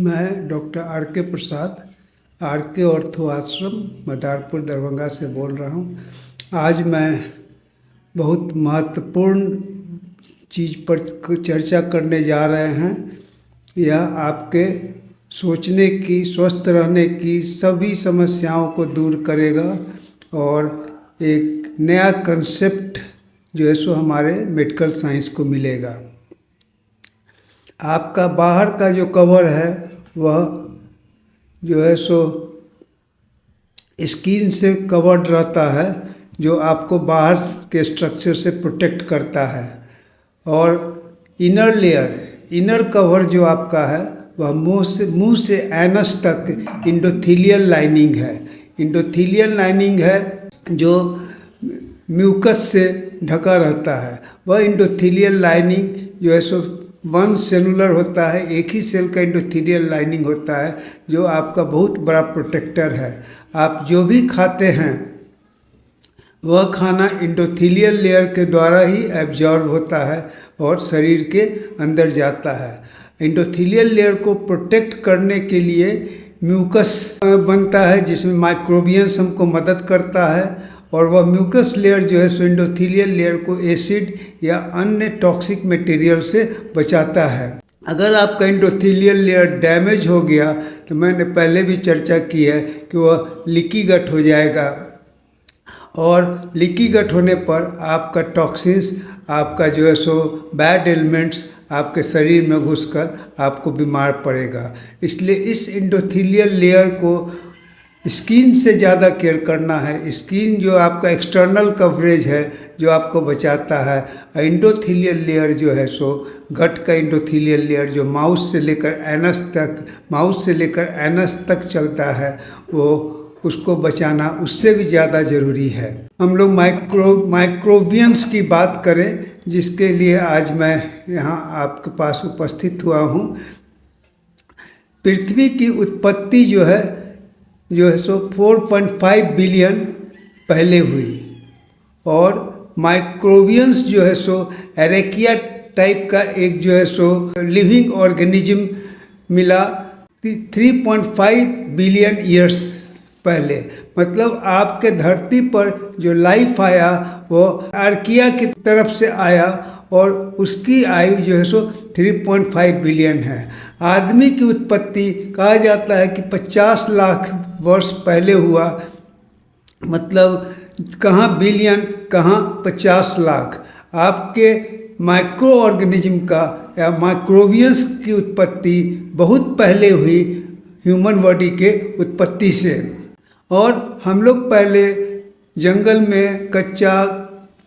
मैं doctor R के प्रसाद, are के ऑर्थो आश्रम मदारपुर दरभंगा से बोल रहा हूँ। आज मैं बहुत महत्वपूर्ण चीज़ पर चर्चा करने जा रहे हैं। यह आपके सोचने की, स्वस्थ रहने की सभी समस्याओं को दूर करेगा और एक नया कंसेप्ट जो है सो हमारे मेडिकल साइंस को मिलेगा। आपका बाहर का जो कवर है वह जो है सो स्किन से कवर्ड रहता है, जो आपको बाहर के स्ट्रक्चर से प्रोटेक्ट करता है। और इनर लेयर, इनर कवर जो आपका है वह मुंह से एनस तक इंडोथीलियल लाइनिंग है। इंडोथीलियल लाइनिंग है जो म्यूकस से ढका रहता है। वह इंडोथीलियल लाइनिंग जो है सो वन सेलुलर होता है, एक ही सेल का इंडोथीलियल लाइनिंग होता है, जो आपका बहुत बड़ा प्रोटेक्टर है। आप जो भी खाते हैं वह खाना इंडोथीलियल लेयर के द्वारा ही एब्जॉर्ब होता है और शरीर के अंदर जाता है। इंडोथीलियल लेयर को प्रोटेक्ट करने के लिए म्यूकस बनता है, जिसमें माइक्रोबियंस हमको मदद करता है। और वह म्यूकस लेयर जो है सो इंडोथीलियल लेयर को एसिड या अन्य टॉक्सिक मटेरियल से बचाता है। अगर आपका इंडोथीलियल लेयर डैमेज हो गया तो मैंने पहले भी चर्चा की है कि वह लीकी गट हो जाएगा, और लीकी गट होने पर आपका टॉक्सिन्स, आपका जो है सो बैड एलिमेंट्स आपके शरीर में घुसकर आपको बीमार पड़ेगा। इसलिए इस इंडोथीलियल लेयर को स्किन से ज़्यादा केयर करना है। स्किन जो आपका एक्सटर्नल कवरेज है जो आपको बचाता है। इंडोथीलियल लेयर जो है सो गट का इंडोथीलियल लेयर जो माउथ से लेकर एनस तक चलता है, वो उसको बचाना उससे भी ज़्यादा ज़रूरी है। हम लोग माइक्रोबियंस की बात करें, जिसके लिए आज मैं यहाँ आपके पास उपस्थित हुआ हूँ। पृथ्वी की उत्पत्ति जो है सो 4.5 बिलियन पहले हुई, और माइक्रोबियंस जो है सो एरेकिया टाइप का एक जो है सो लिविंग ऑर्गेनिज्म मिला 3.5 बिलियन ईयर्स पहले। मतलब आपके धरती पर जो लाइफ आया वो आर्किया की तरफ से आया, और उसकी आयु जो है सो 3.5 बिलियन है। आदमी की उत्पत्ति कहा जाता है कि 50 लाख वर्ष पहले हुआ। मतलब कहाँ बिलियन, कहाँ 50 लाख। आपके माइक्रो ऑर्गेनिज्म का या माइक्रोबियंस की उत्पत्ति बहुत पहले हुई ह्यूमन बॉडी के उत्पत्ति से। और हम लोग पहले जंगल में कच्चा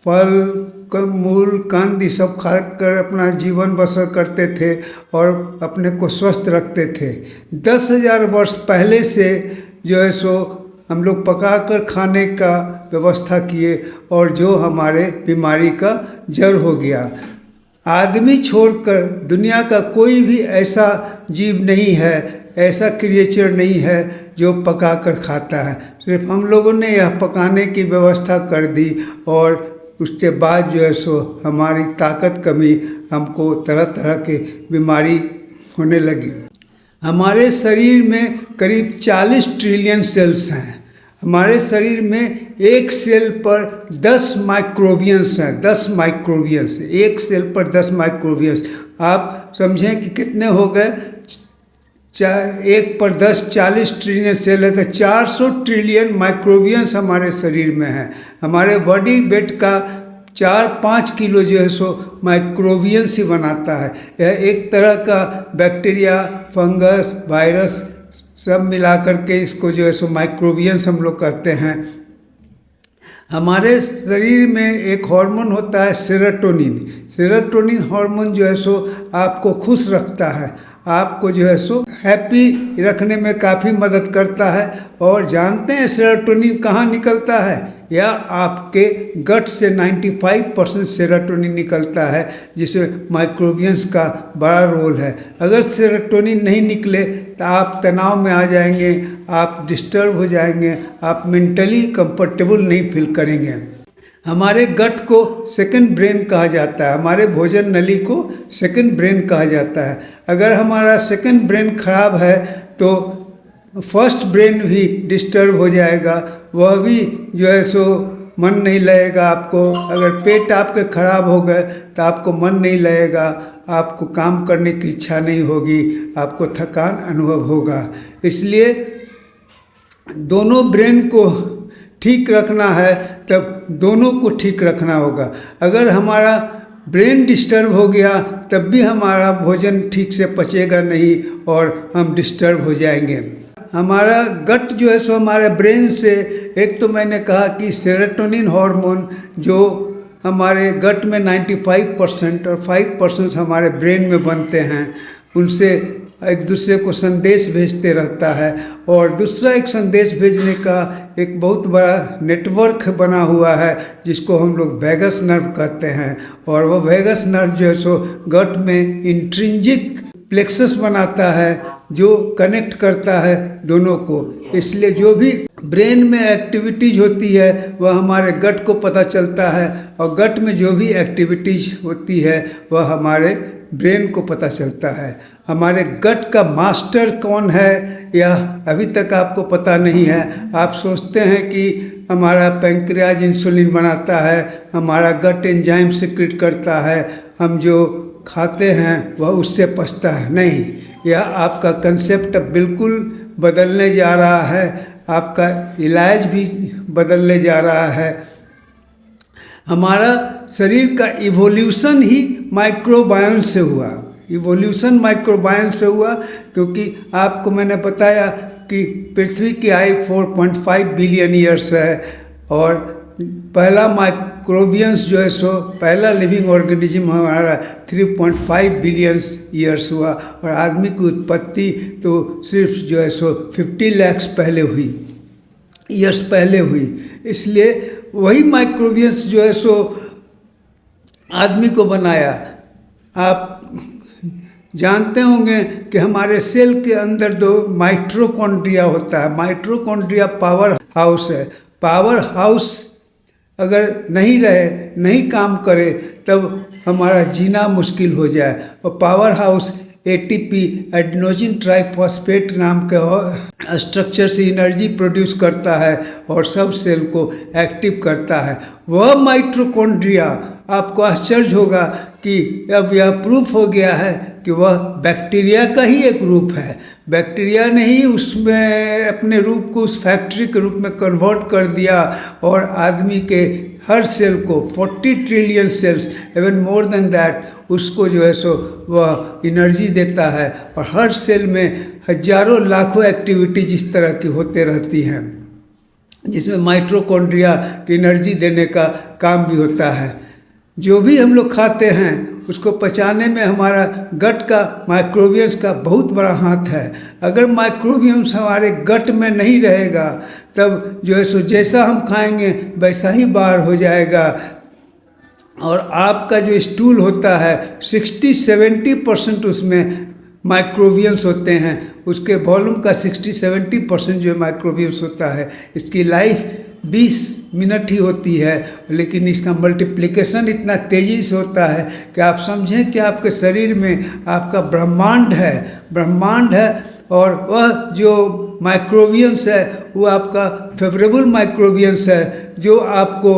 फल, मूल, कंद ये सब खाकर अपना जीवन बसर करते थे और अपने को स्वस्थ रखते थे। 10,000 वर्ष पहले से जो है सो हम लोग पकाकर खाने का व्यवस्था किए, और जो हमारे बीमारी का जड़ हो गया। आदमी छोड़कर दुनिया का कोई भी ऐसा जीव नहीं है, ऐसा क्रिएचर नहीं है जो पकाकर खाता है। सिर्फ हम लोगों ने यह पकाने की व्यवस्था कर दी, और उसके बाद जो है सो हमारी ताकत कमी, हमको तरह तरह के बीमारी होने लगी। हमारे शरीर में करीब 40 ट्रिलियन सेल्स हैं। हमारे शरीर में एक सेल पर 10 माइक्रोबियंस हैं। 10 माइक्रोबियंस, एक सेल पर 10 माइक्रोबियंस। आप समझें कि कितने हो गए। 1 पर 10 40 ट्रिलियन सेल है, तो 400 ट्रिलियन माइक्रोबियंस हमारे शरीर में है। हमारे बॉडी वेट का 4-5 किलो जो है सो माइक्रोबियंस ही बनाता है। यह एक तरह का बैक्टीरिया, फंगस, वायरस सब मिलाकर के इसको जो है सो माइक्रोबियंस हम लोग कहते हैं। हमारे शरीर में एक हार्मोन होता है सेरोटोनिन। सेरोटोनिन हार्मोन जो है सो आपको खुश रखता है, आपको जो है सो हैप्पी रखने में काफ़ी मदद करता है। और जानते हैं सेरोटोनिन कहाँ निकलता है? या आपके गट से 95% सेरोटोनिन निकलता है, जिसमें माइक्रोबियंस का बड़ा रोल है। अगर सेरोटोनिन नहीं निकले तो आप तनाव में आ जाएंगे, आप डिस्टर्ब हो जाएंगे, आप मेंटली कंफर्टेबल नहीं फील करेंगे। हमारे गट को सेकंड ब्रेन कहा जाता है, हमारे भोजन नली को सेकंड ब्रेन कहा जाता है। अगर हमारा सेकंड ब्रेन खराब है तो फर्स्ट ब्रेन भी डिस्टर्ब हो जाएगा, वह भी जो है सो मन नहीं लगेगा आपको। अगर पेट आपके खराब हो गए तो आपको मन नहीं लगेगा, आपको काम करने की इच्छा नहीं होगी, आपको थकान अनुभव होगा। इसलिए दोनों ब्रेन को ठीक रखना है तब दोनों को ठीक रखना होगा। अगर हमारा ब्रेन डिस्टर्ब हो गया तब भी हमारा भोजन ठीक से पचेगा नहीं और हम डिस्टर्ब हो जाएंगे। हमारा गट जो है सो हमारे ब्रेन से, एक तो मैंने कहा कि सेरोटोनिन हार्मोन जो हमारे गट में 95% और 5% हमारे ब्रेन में बनते हैं, उनसे एक दूसरे को संदेश भेजते रहता है। और दूसरा एक संदेश भेजने का एक बहुत बड़ा नेटवर्क बना हुआ है जिसको हम लोग वैगस नर्व कहते हैं। और वह वैगस नर्व जो है सो गट में इंट्रिंसिक प्लेक्सस बनाता है जो कनेक्ट करता है दोनों को। इसलिए जो भी ब्रेन में एक्टिविटीज होती है वह हमारे गट को पता चलता है, और गट में जो भी एक्टिविटीज होती है वह हमारे ब्रेन को पता चलता है। हमारे गट का मास्टर कौन है यह अभी तक आपको पता नहीं है। आप सोचते हैं कि हमारा पैंक्रियाज इंसुलिन बनाता है, हमारा गट एंजाइम सिक्रेट करता है, हम जो खाते हैं वह उससे पचता है। नहीं, यह आपका कंसेप्ट बिल्कुल बदलने जा रहा है, आपका इलाज भी बदलने जा रहा है। हमारा शरीर का इवोल्यूशन ही माइक्रोबायोम से हुआ, इवोल्यूशन माइक्रोबायोम से हुआ, क्योंकि आपको मैंने बताया कि पृथ्वी की आयु 4.5 बिलियन ईयर्स है और पहला माइक्रोबियंस जो है सो पहला लिविंग ऑर्गेनिज्म हमारा 3.5 बिलियन ईयर्स हुआ, और आदमी की उत्पत्ति तो सिर्फ जो है सो 50 लाख पहले हुई, ईयर्स पहले हुई। इसलिए वही माइक्रोबियंस जो है सो आदमी को बनाया। आप जानते होंगे कि हमारे सेल के अंदर दो माइटोकॉन्ड्रिया होता है। माइटोकॉन्ड्रिया पावर हाउस है। पावर हाउस अगर नहीं रहे, नहीं काम करे, तब हमारा जीना मुश्किल हो जाए। और power house ATP adenosine triphosphate नाम के स्ट्रक्चर से एनर्जी प्रोड्यूस करता है और सब सेल को एक्टिव करता है। वह माइटोकॉन्ड्रिया, आपको आश्चर्य होगा कि अब यह प्रूफ हो गया है कि वह बैक्टीरिया का ही एक रूप है। बैक्टीरिया ने ही उसमें अपने रूप को उस फैक्ट्री के रूप में कन्वर्ट कर दिया और आदमी के हर सेल को 40 trillion cells, even more than that, उसको जो है सो वह एनर्जी देता है। और हर सेल में हजारों लाखों एक्टिविटीज इस तरह की होते रहती हैं जिसमें माइटोकॉन्ड्रिया की एनर्जी देने का काम भी होता है। जो भी हम लोग खाते हैं उसको पचाने में हमारा गट का, माइक्रोबियम्स का बहुत बड़ा हाथ है। अगर माइक्रोबियम्स हमारे गट में नहीं रहेगा तब जो है सो जैसा हम खाएंगे वैसा ही बाहर हो जाएगा। और आपका जो स्टूल होता है 60-70% उसमें माइक्रोबियम्स होते हैं। उसके वॉल्यूम का 60-70% जो माइक्रोबियम्स होता है। इसकी लाइफ 20 मिनट ही होती है, लेकिन इसका मल्टीप्लिकेशन इतना तेज़ी से होता है कि आप समझें कि आपके शरीर में आपका ब्रह्मांड है और वह जो माइक्रोबियम्स है वो आपका फेवरेबल माइक्रोबियम्स है जो आपको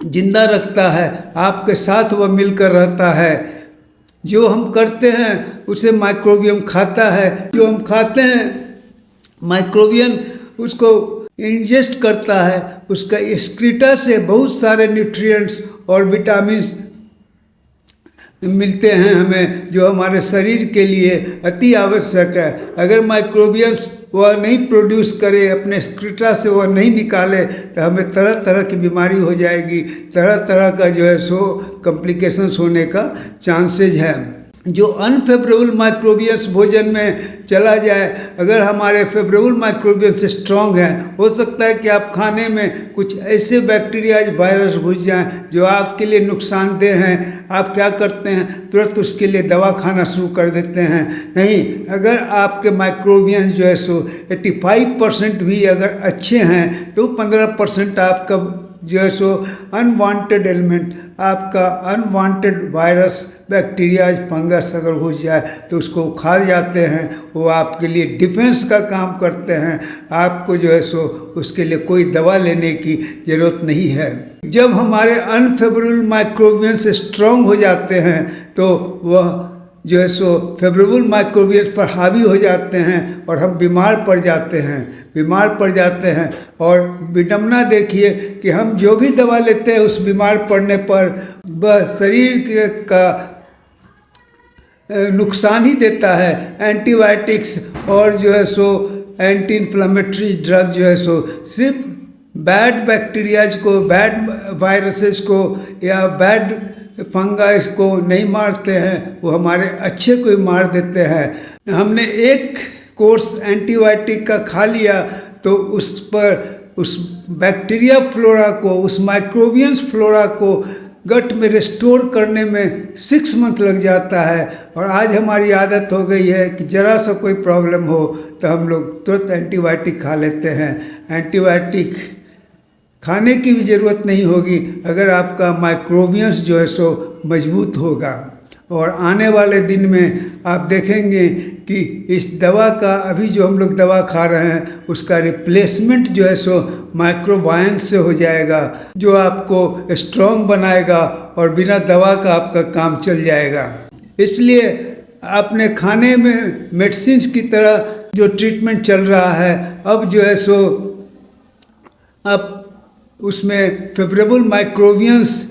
जिंदा रखता है, आपके साथ वह मिलकर रहता है। जो हम करते हैं उसे माइक्रोबियम खाता है, जो हम खाते हैं माइक्रोबियम उसको इंजेस्ट करता है। उसका एक्सक्रीटा से बहुत सारे न्यूट्रिएंट्स और विटामिन्स मिलते हैं हमें, जो हमारे शरीर के लिए अति आवश्यक है। अगर माइक्रोबियम्स वह नहीं प्रोड्यूस करे, अपने एक्सक्रीटा से वह नहीं निकाले, तो हमें तरह तरह की बीमारी हो जाएगी, तरह तरह का जो है सो कॉम्प्लिकेशंस होने का चांसेज है। जो अनफेवरेबल माइक्रोबियम्स भोजन में चला जाए, अगर हमारे फेवरेबल माइक्रोबियम्स स्ट्रॉन्ग हैं, हो सकता है कि आप खाने में कुछ ऐसे बैक्टीरिया वायरस घुस जाएं जो आपके लिए नुकसानदेह हैं। आप क्या करते हैं, तुरंत उसके लिए दवा खाना शुरू कर देते हैं। नहीं, अगर आपके माइक्रोबियम्स जो है सो 85% भी अगर अच्छे हैं तो 15% आपका जो है सो अनवांटेड एलिमेंट, आपका अनवांटेड वायरस, बैक्टीरिया, फंगस अगर घुस जाए तो उसको उखाड़ जाते हैं। वो आपके लिए डिफेंस का काम करते हैं। आपको जो है सो उसके लिए कोई दवा लेने की ज़रूरत नहीं है। जब हमारे अनफेवरेबल माइक्रोबियंस स्ट्रॉन्ग हो जाते हैं तो वह जो है सो फेवरेबल माइक्रोबियंस पर हावी हो जाते हैं और हम बीमार पड़ जाते हैं। और विडंबना देखिए कि हम जो भी दवा लेते हैं उस बीमार पड़ने पर वह शरीर का नुकसान ही देता है। एंटीबायोटिक्स और जो है सो एंटी इन्फ्लेमेटरी ड्रग जो है सो सिर्फ बैड बैक्टीरियाज को, बैड वायरसेस को या बैड फंगाइस को नहीं मारते हैं, वो हमारे अच्छे को ही मार देते हैं। हमने एक कोर्स एंटीबायोटिक का खा लिया तो उस पर उस बैक्टीरिया फ्लोरा को, उस माइक्रोबियंस फ्लोरा को गट में रिस्टोर करने में 6 मंथ लग जाता है। और आज हमारी आदत हो गई है कि ज़रा सा कोई प्रॉब्लम हो तो हम लोग तुरंत एंटीबायोटिक खा लेते हैं। एंटीबायोटिक खाने की भी ज़रूरत नहीं होगी अगर आपका माइक्रोबियंस जो है सो मजबूत होगा। और आने वाले दिन में आप देखेंगे कि इस दवा का, अभी जो हम लोग दवा खा रहे हैं उसका रिप्लेसमेंट जो है सो माइक्रोबायम से हो जाएगा, जो आपको स्ट्रॉन्ग बनाएगा और बिना दवा का आपका काम चल जाएगा। इसलिए अपने खाने में मेडिसिन की तरह जो ट्रीटमेंट चल रहा है, अब जो है सो अब उसमें फेवरेबल माइक्रोबियंस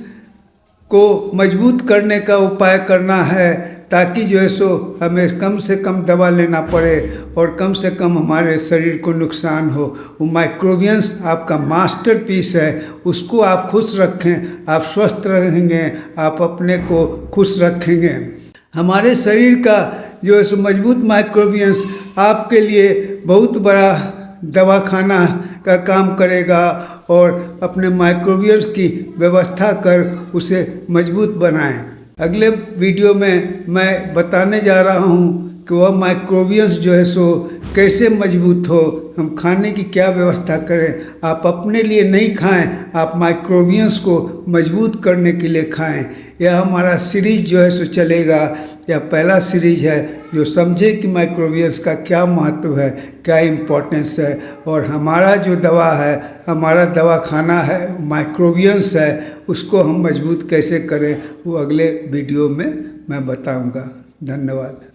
को मजबूत करने का उपाय करना है, ताकि जो है सो हमें कम से कम दवा लेना पड़े और कम से कम हमारे शरीर को नुकसान हो। वो माइक्रोबियंस आपका मास्टरपीस है, उसको आप खुश रखें, आप स्वस्थ रहेंगे, आप अपने को खुश रखेंगे। हमारे शरीर का जो है सो मजबूत माइक्रोबियंस आपके लिए बहुत बड़ा दवाखाना का काम करेगा और अपने माइक्रोबियंस की व्यवस्था कर उसे मजबूत बनाएं। अगले वीडियो में मैं बताने जा रहा हूँ कि वह माइक्रोबियंस जो है सो कैसे मजबूत हो, हम खाने की क्या व्यवस्था करें। आप अपने लिए नहीं खाएं, आप माइक्रोबियंस को मजबूत करने के लिए खाएं। यह हमारा सीरीज जो है सो चलेगा। यह पहला सीरीज है जो समझे कि माइक्रोबियंस का क्या महत्व है, क्या इम्पोर्टेंस है, और हमारा जो दवा है, हमारा दवा खाना है, माइक्रोबियंस है, उसको हम मजबूत कैसे करें वो अगले वीडियो में मैं बताऊंगा। धन्यवाद।